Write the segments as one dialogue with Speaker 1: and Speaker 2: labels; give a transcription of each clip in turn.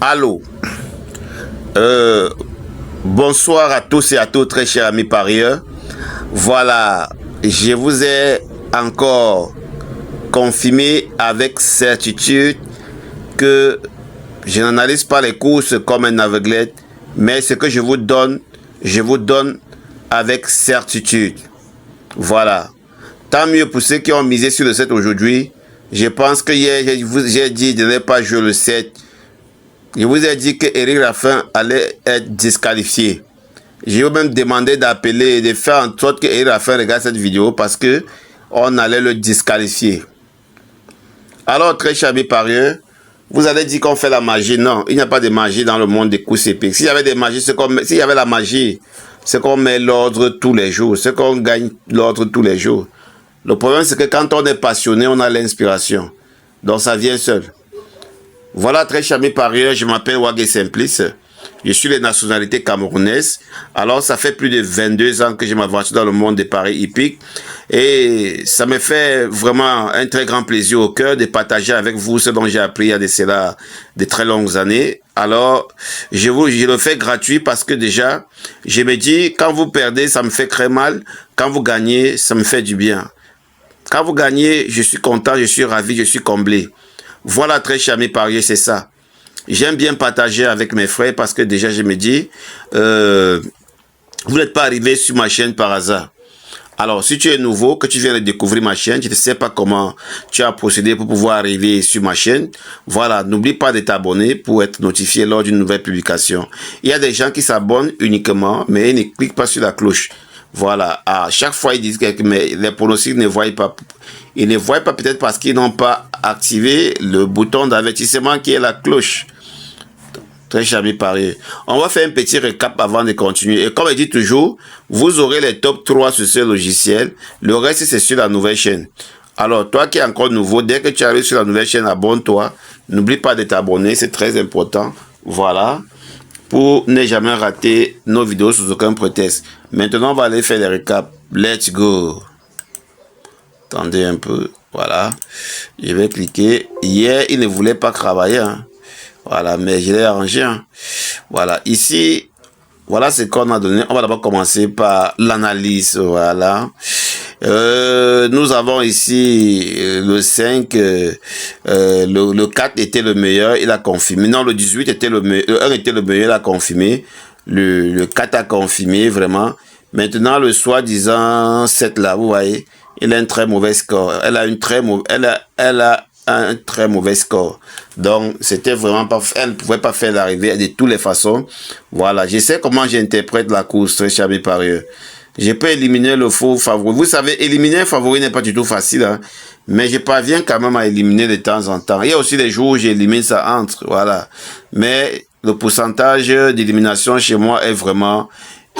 Speaker 1: Allô. Bonsoir à tous et à toutes, très chers amis parieurs. Voilà, je vous ai encore confirmé avec certitude que je n'analyse pas les courses comme un aveuglette, mais ce que je vous donne avec certitude. Voilà. Tant mieux pour ceux qui ont misé sur le 7 aujourd'hui. Je pense que hier, j'ai dit de ne pas jouer le 7. Je vous ai dit que Eric Raffin allait être disqualifié. J'ai même demandé d'appeler et de faire en sorte que Eric Raffin regarde cette vidéo parce que on allait le disqualifier. Alors, très chers amis parieurs, vous allez dire qu'on fait la magie. Non, il n'y a pas de magie dans le monde des courses épiques. S'il y avait des magies, s'il y avait la magie, c'est qu'on met l'ordre tous les jours. C'est qu'on gagne l'ordre tous les jours. Le problème, c'est que quand on est passionné, on a l'inspiration. Donc, ça vient seul. Voilà, très chers amis parieurs, je m'appelle Wagé Simplice. Je suis de nationalité camerounaise. Alors, ça fait plus de 22 ans que je m'aventure dans le monde des paris hippiques. Et ça me fait vraiment un très grand plaisir au cœur de partager avec vous ce dont j'ai appris il y a de cela de très longues années. Alors, je le fais gratuit parce que déjà, je me dis, quand vous perdez, ça me fait très mal. Quand vous gagnez, ça me fait du bien. Quand vous gagnez, je suis content, je suis ravi, je suis comblé. Voilà, très chers amis parieurs, c'est ça. J'aime bien partager avec mes frères parce que déjà, je me dis, vous n'êtes pas arrivé sur ma chaîne par hasard. Alors, si tu es nouveau, que tu viens de découvrir ma chaîne, je ne sais pas comment tu as procédé pour pouvoir arriver sur ma chaîne. Voilà, n'oublie pas de t'abonner pour être notifié lors d'une nouvelle publication. Il y a des gens qui s'abonnent uniquement, mais ils ne cliquent pas sur la cloche. Voilà, à chaque fois ils disent que les pronostics ne voient pas. Ils ne voient pas peut-être parce qu'ils n'ont pas activé le bouton d'avertissement qui est la cloche. Très chers amis parieurs. On va faire un petit récap avant de continuer. Et comme je dis toujours, vous aurez les top 3 sur ce logiciel. Le reste, c'est sur la nouvelle chaîne. Alors, toi qui es encore nouveau, dès que tu arrives sur la nouvelle chaîne, abonne-toi. N'oublie pas de t'abonner, c'est très important. Voilà. Pour ne jamais rater nos vidéos sous aucun prétexte. Maintenant, on va aller faire les récaps. Let's go. Attendez un peu. Voilà. Je vais cliquer. Hier, il ne voulait pas travailler. Hein. Voilà, mais je l'ai arrangé. Hein. Voilà, ici, voilà ce qu'on a donné. On va d'abord commencer par l'analyse. Voilà. Nous avons ici le 5, le 4 était le meilleur, il a confirmé. Non, le 18 était le meilleur, le 1 était le meilleur, il a confirmé. Le 4 a confirmé, vraiment. Maintenant, le soi-disant 7 là, vous voyez, il a un très mauvais score. Elle a un très mauvais score. Donc, c'était vraiment pas, elle ne pouvait pas faire l'arrivée de toutes les façons. Voilà, je sais comment j'interprète la course, très chers amis parieurs. Je peux éliminer le faux favori. Vous savez, éliminer un favori n'est pas du tout facile, hein, mais je parviens quand même à éliminer de temps en temps. Il y a aussi des jours où j'élimine ça entre, voilà. Mais le pourcentage d'élimination chez moi est vraiment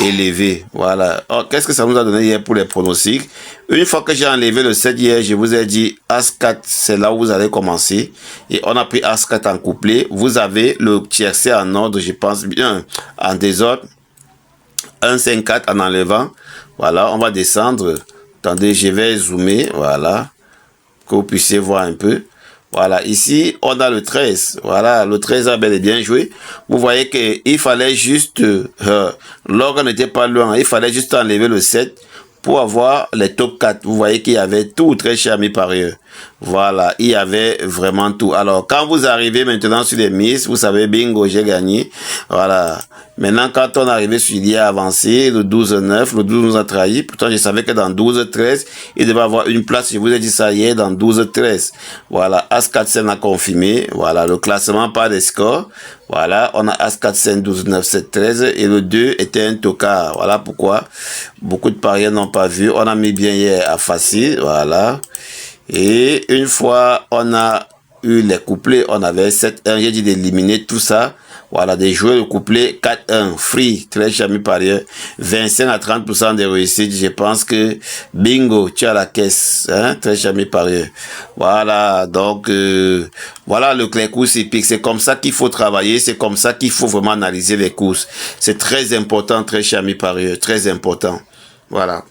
Speaker 1: élevé, voilà. Qu'est-ce que ça nous a donné hier pour les pronostics? Une fois que j'ai enlevé le 7 hier, je vous ai dit As-4, c'est là où vous allez commencer. Et on a pris As-4 en couplet. Vous avez le tiercé en ordre, je pense bien, en désordre. 1, 5, 4 en enlevant. Voilà, on va descendre. Attendez, je vais zoomer, voilà, que vous puissiez voir un peu. Voilà, ici, on a le 13. Voilà, le 13 a bel et bien joué. Vous voyez qu'il fallait juste, l'orgue n'était pas loin, il fallait juste enlever le 7 pour avoir les top 4. Vous voyez qu'il y avait tout, très cher amis parieurs. Voilà, il y avait vraiment tout. Alors, quand vous arrivez maintenant sur les miss, vous savez, bingo, j'ai gagné. Voilà. Maintenant, quand on est arrivé sur l'idée avancé, le 12-9, le 12 nous a trahi. Pourtant, je savais que dans 12-13, il devait avoir une place. Je vous ai dit ça hier, dans 12-13. Voilà, As-4 a confirmé. Voilà, le classement par des scores. Voilà, on a As-4 12-9, 7-13. Et le 2 était un tocard. Voilà pourquoi beaucoup de parieurs n'ont pas vu. On a mis bien hier à facile. Voilà. Et une fois on a eu les couplets, on avait 7-1. J'ai dit d'éliminer tout ça. Voilà, de jouer le couplet 4-1, free, très jamais parieur, 25 à 30% de réussite. Je pense que bingo, tu as la caisse, hein, très jamais parieur. Voilà, donc, voilà les courses épiques. C'est comme ça qu'il faut travailler, c'est comme ça qu'il faut vraiment analyser les courses. C'est très important, très jamais parieur, très important. Voilà.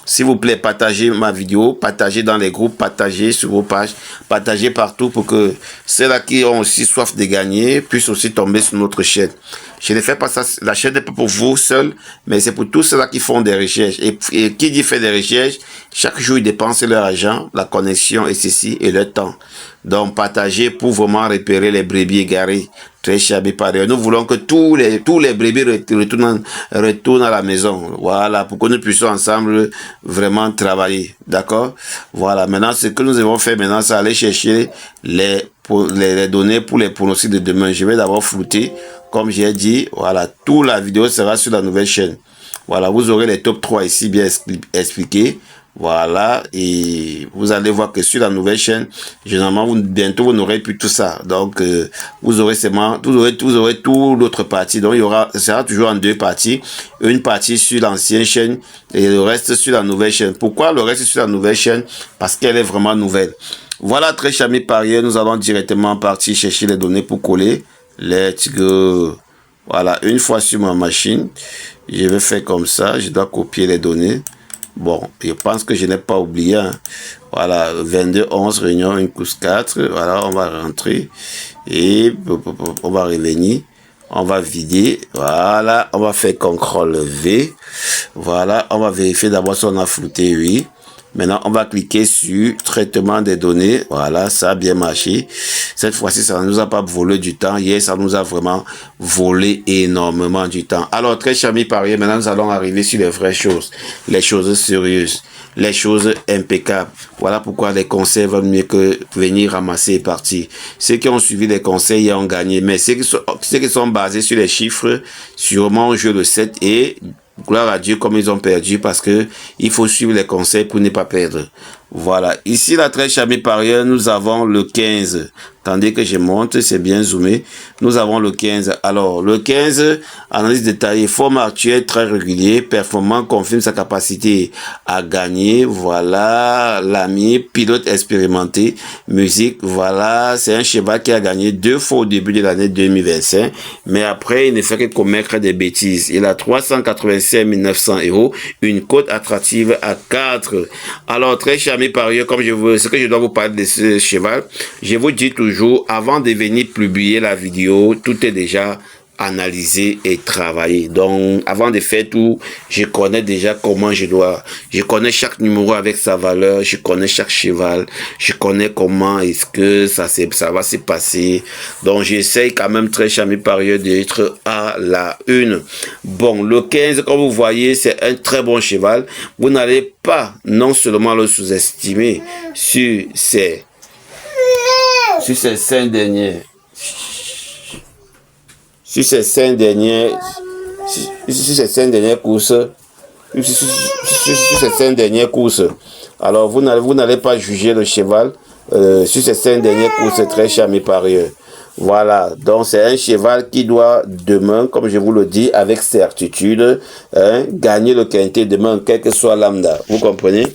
Speaker 1: s'il vous plaît, partagez ma vidéo, partagez dans les groupes, partagez sur vos pages, partagez partout pour que ceux-là qui ont aussi soif de gagner puissent aussi tomber sur notre chaîne. Je ne fais pas ça, la chaîne n'est pas pour vous seul, mais c'est pour tous ceux-là qui font des recherches. Et qui dit fait des recherches, chaque jour ils dépensent leur argent, la connexion et ceci et leur temps. Donc partagez pour vraiment repérer les brebis égarées. Très cher Amis-Parieurs. Nous voulons que tous les brebis retournent à la maison. Voilà, pour que nous puissions ensemble vraiment travailler. D'accord? Voilà, maintenant ce que nous devons faire maintenant, c'est aller chercher les données pour les pronostics de demain. Je vais d'abord flouter. Comme j'ai dit, voilà, toute la vidéo sera sur la nouvelle chaîne. Voilà, vous aurez les top 3 ici bien expliqués. Voilà, et vous allez voir que sur la nouvelle chaîne, généralement, bientôt, vous n'aurez plus tout ça. Donc, vous aurez seulement, vous aurez tout l'autre partie. Donc, ce sera toujours en deux parties. Une partie sur l'ancienne chaîne et le reste sur la nouvelle chaîne. Pourquoi le reste sur la nouvelle chaîne? Parce qu'elle est vraiment nouvelle. Voilà, très chers amis parieurs, nous allons directement partir chercher les données pour coller. Let's go. Voilà, une fois sur ma machine, je vais faire comme ça. Je dois copier les données. Bon, je pense que je n'ai pas oublié. Hein. Voilà, 22-11, réunion 1 course 4. Voilà, on va rentrer. Et on va revenir. On va vider. Voilà, on va faire CTRL V. Voilà, on va vérifier d'abord si on a flouté, oui. Maintenant, on va cliquer sur traitement des données. Voilà, ça a bien marché. Cette fois-ci, ça ne nous a pas volé du temps. Hier, ça nous a vraiment volé énormément du temps. Alors, très chers amis parieurs, maintenant, nous allons arriver sur les vraies choses. Les choses sérieuses. Les choses impeccables. Voilà pourquoi les conseils valent mieux que venir ramasser et partir. Ceux qui ont suivi les conseils ont gagné. Mais ceux qui sont basés sur les chiffres, sûrement jouent le 7 et... gloire à Dieu comme ils ont perdu parce que il faut suivre les conseils pour ne pas perdre. Voilà. Ici, la très chère amis parieurs, nous avons le 15. Attendez que je monte, c'est bien zoomé. Nous avons le 15. Alors, le 15, analyse détaillée, forme actuelle très régulier, performant, confirme sa capacité à gagner. Voilà, l'ami, pilote expérimenté, musique. Voilà, c'est un cheval qui a gagné 2 fois au début de l'année 2025. Mais après, il ne fait que commettre des bêtises. Il a 385 900 €, une cote attractive à 4. Alors, très cher amis parieurs, comme ce que je dois vous parler de ce cheval, je vous dis toujours, avant de venir publier la vidéo, tout est déjà analysé et travaillé. Donc, avant de faire tout, je connais déjà comment je connais chaque numéro avec sa valeur, je connais chaque cheval, je connais comment est-ce que ça va se passer. Donc, j'essaye quand même, très cher amis parieurs, d'être à la une. Bon, le 15, comme vous voyez, c'est un très bon cheval. Vous n'allez pas non seulement le sous-estimer sur ces 5 derniers. Sur ces 5 dernières courses, alors vous n'allez pas juger le cheval sur ces 5 dernières courses, très chers mes parieurs. Voilà, donc c'est un cheval qui doit demain, comme je vous le dis, avec certitude, gagner le quintet demain, quel que soit lambda. Vous comprenez?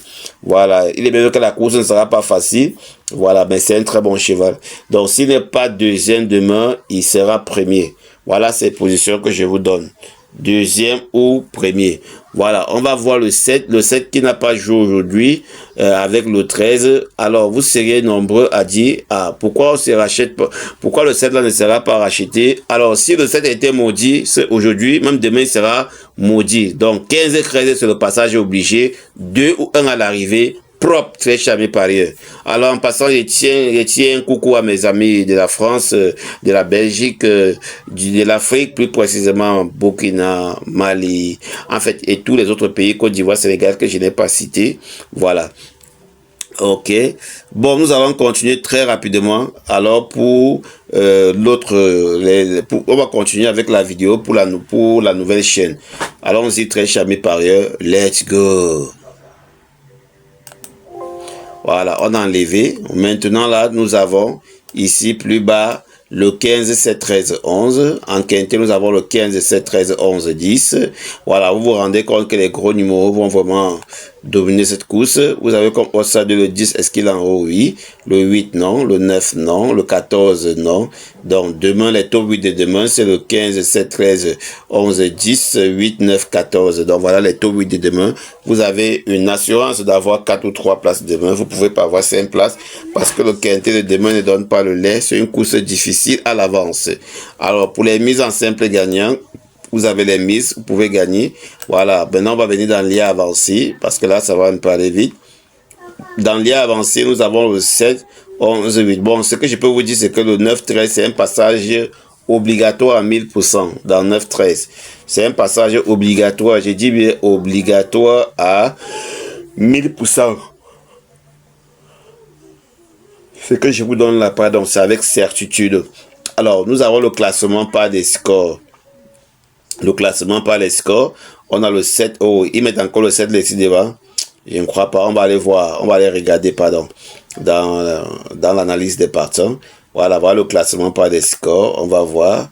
Speaker 1: Voilà, il est bien que la course ne sera pas facile. Voilà, mais c'est un très bon cheval. Donc s'il n'est pas deuxième demain, il sera premier. Voilà ces positions que je vous donne. Deuxième ou premier. Voilà, on va voir le 7. Le 7 qui n'a pas joué aujourd'hui avec le 13. Alors, vous seriez nombreux à dire, ah, pourquoi on se rachète pas? Pourquoi le 7 là ne sera pas racheté? Alors, si le 7 a été maudit, aujourd'hui, même demain, il sera maudit. Donc, 15 et 13, c'est le passage obligé. 2 ou 1 à l'arrivée. Propre, très cher mes parieurs. Alors en passant, je tiens un coucou à mes amis de la France, de la Belgique, de l'Afrique, plus précisément Burkina, Mali, en fait, et tous les autres pays, Côte d'Ivoire, Sénégal, que je n'ai pas cité. Voilà. Ok. Bon, nous allons continuer très rapidement. Alors pour on va continuer avec la vidéo pour la nouvelle chaîne. Allons-y, très chers mes parieurs. Let's go. Voilà, on a enlevé. Maintenant, là, nous avons ici plus bas le 15, 7, 13, 11. En quintet, nous avons le 15, 7, 13, 11, 10. Voilà, vous vous rendez compte que les gros numéros vont vraiment dominer cette course. Vous avez comme outsider le 10, est-ce qu'il est en haut? Oui. Le 8, non. Le 9, non. Le 14, non. Donc, demain, les top 8 de demain, c'est le 15, 7, 13, 11, 10, 8, 9, 14. Donc, voilà les top 8 de demain. Vous avez une assurance d'avoir 4 ou 3 places demain. Vous pouvez pas avoir 5 places parce que le quintet de demain ne donne pas le lait. C'est une course difficile à l'avance. Alors, pour les mises en simple gagnant, vous avez les mises, vous pouvez gagner. Voilà, maintenant on va venir dans l'IA avancé, parce que là ça va un peu aller vite. Dans l'IA avancé, nous avons le 7, 11, 8. Bon, ce que je peux vous dire, c'est que le 9, 13, c'est un passage obligatoire à 1000% dans 9, 13. C'est un passage obligatoire, je dis bien obligatoire à 1000%. Ce que je vous donne là, pardon, c'est avec certitude. Alors, nous avons le classement par des scores. Le classement par les scores, on a le 7. Oh, ils mettent encore le 7 ici devant. Je ne crois pas. On va aller voir, on va aller regarder, pardon, dans l'analyse des partants. Voilà, voilà le classement par les scores. On va voir.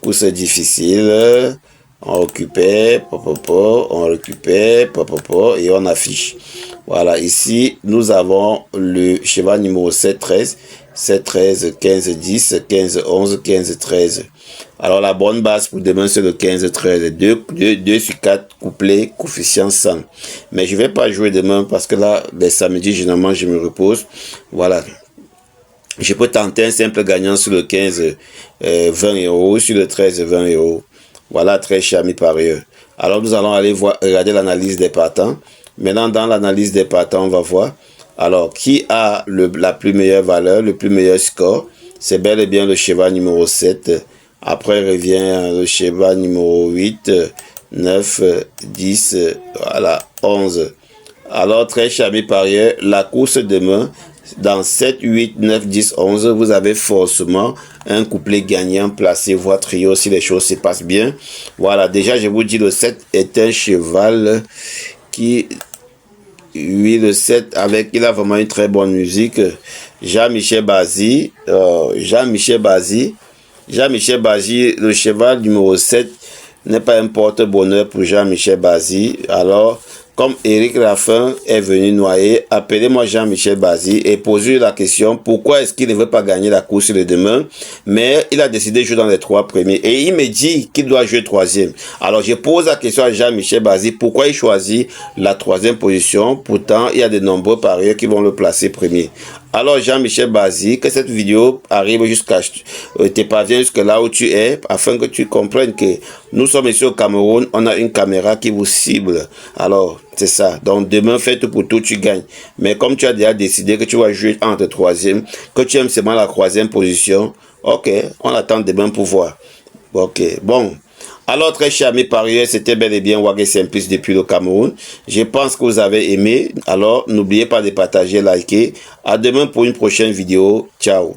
Speaker 1: Course difficile. On récupère, on récupère, et on affiche. Voilà, ici, nous avons le cheval numéro 7, 13, 7, 13, 15, 10, 15, 11, 15, 13. Alors, la bonne base pour demain, c'est le 15, 13. 2 sur 4 couplés, coefficient 100. Mais je ne vais pas jouer demain parce que là, ben, samedi, généralement, je me repose. Voilà. Je peux tenter un simple gagnant sur le 15, 20 euros, sur le 13, 20 euros. Voilà, très cher ami parieur. Alors, nous allons aller voir, regarder l'analyse des partants. Maintenant, dans l'analyse des partants, on va voir. Alors, qui a la plus meilleure valeur, le plus meilleur score? C'est bel et bien le cheval numéro 7. Après, revient le cheval numéro 8, 9, 10, voilà, 11. Alors, très cher ami parieur, la course demain, dans 7, 8, 9, 10, 11, vous avez forcément un couplet gagnant placé, voire trio, si les choses se passent bien. Voilà, déjà, je vous dis, le 7 est un cheval qui... Oui, le 7, il a vraiment une très bonne musique. Jean-Michel Bazzi, Jean-Michel Bazzi, le cheval numéro 7 n'est pas un porte-bonheur pour Jean-Michel Bazzi. Alors, comme Eric Raffin est venu noyer, appelez-moi Jean-Michel Bazzi et posez la question pourquoi est-ce qu'il ne veut pas gagner la course le demain, mais il a décidé de jouer dans les 3 premiers et il me dit qu'il doit jouer 3e. Alors je pose la question à Jean-Michel Bazzi pourquoi il choisit la 3e position, pourtant il y a de nombreux parieurs qui vont le placer premier. Alors Jean-Michel Bazzi, que cette vidéo arrive jusqu'à te parvient jusque là où tu es, afin que tu comprennes que nous sommes ici au Cameroun, on a une caméra qui vous cible. Alors c'est ça. Donc demain, fais tout pour tout, tu gagnes. Mais comme tu as déjà décidé que tu vas jouer entre 3e, que tu aimes seulement la 3e position, ok, on attend demain pour voir. Ok, bon. Alors, très chers amis parieurs, c'était bel et bien Wagué Simplice depuis le Cameroun. Je pense que vous avez aimé. Alors, n'oubliez pas de partager, liker. À demain pour une prochaine vidéo. Ciao.